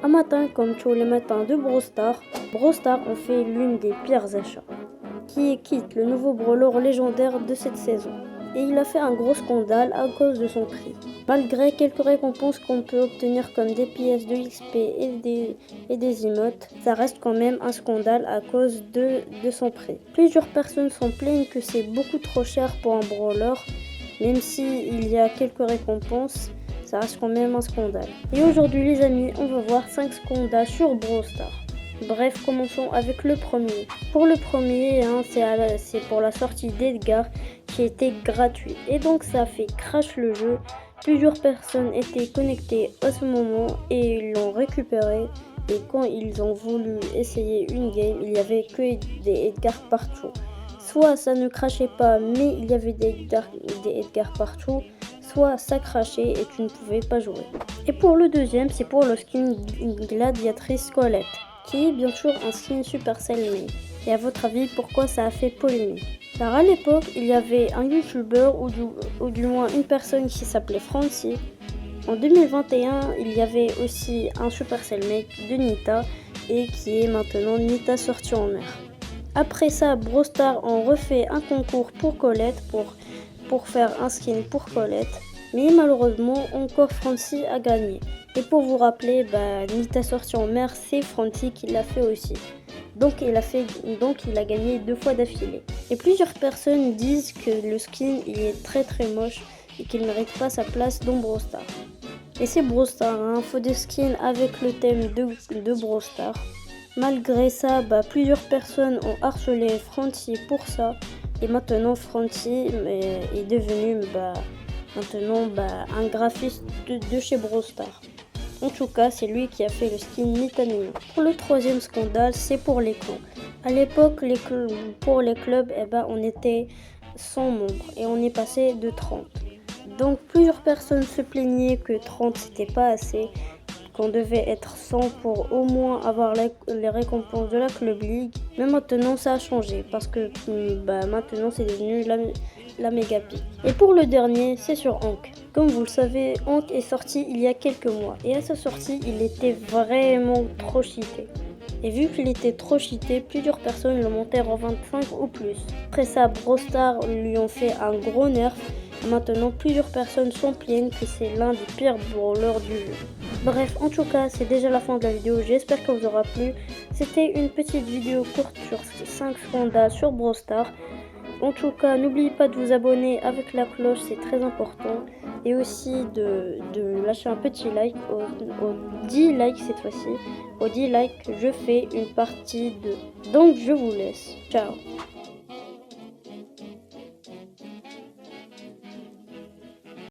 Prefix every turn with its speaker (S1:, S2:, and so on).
S1: Un matin, comme tous les matins de Brawl Stars ont fait l'une des pires achats, qui est Kit, le nouveau brawler légendaire de cette saison. Et il a fait un gros scandale à cause de son prix. Malgré quelques récompenses qu'on peut obtenir comme des pièces de XP et des emotes, ça reste quand même un scandale à cause de son prix. Plusieurs personnes s'en plaignent que c'est beaucoup trop cher pour un brawler, même s'il y a quelques récompenses, ça reste quand même un scandale. Et aujourd'hui les amis, on va voir 5 scandales sur Brawl Stars. Bref, commençons avec le premier. Pour le premier, c'est pour la sortie d'Edgar qui était gratuit. Et donc ça fait crash le jeu. Plusieurs personnes étaient connectées à ce moment et ils l'ont récupéré. Et quand ils ont voulu essayer une game, il n'y avait que des Edgar partout. Soit ça ne crachait pas, mais il y avait des Edgar partout. Soit ça crachait et tu ne pouvais pas jouer. Et pour le deuxième, c'est pour le skin gladiatrice Colette, qui est bien sûr un skin Supercell main. Et à votre avis, pourquoi ça a fait polémique? Car à l'époque, il y avait un youtubeur ou du moins une personne qui s'appelait Francie. En 2021, il y avait aussi un Supercell mate de Nita et qui est maintenant Nita sortie en mer. Après ça, Brawl Stars ont refait un concours pour Colette pour faire un skin pour Colette. Mais malheureusement, encore Francie a gagné. Et pour vous rappeler, Nita sortie en mer, c'est Francie qui l'a fait aussi. Donc il a gagné 2 fois d'affilée. Et plusieurs personnes disent que le skin il est très moche et qu'il ne mérite pas sa place dans Brawl Stars. Et c'est Brawl Stars, faut des skins avec le thème de Brawl Stars. Malgré ça, plusieurs personnes ont harcelé Francie pour ça. Et maintenant Francie est devenu un graphiste de chez Brawl Stars. En tout cas, c'est lui qui a fait le skin Nitamino. Pour le troisième scandale, c'est pour les clans. À l'époque, pour les clubs, on était 100 membres et on est passé de 30. Donc plusieurs personnes se plaignaient que 30 c'était pas assez, qu'on devait être 100 pour au moins avoir les récompenses de la Club League. Mais maintenant ça a changé parce que maintenant c'est devenu la méga pique. Et pour le dernier, c'est sur Hank. Comme vous le savez, Hank est sorti il y a quelques mois et à sa sortie, il était vraiment trop cheaté. Et vu qu'il était trop cheaté, plusieurs personnes le montèrent en 25 ou plus. Après ça, Brawl Stars lui ont fait un gros nerf. Maintenant, plusieurs personnes s'en plaignent que c'est l'un des pires brawlers du jeu. Bref, en tout cas, c'est déjà la fin de la vidéo. J'espère qu'elle vous aura plu. C'était une petite vidéo courte sur 5 scandales sur Brawl Stars. En tout cas, n'oubliez pas de vous abonner avec la cloche, c'est très important. Et aussi de lâcher un petit like aux 10 likes cette fois-ci. Aux 10 likes, je fais une partie 2. Donc, je vous laisse. Ciao.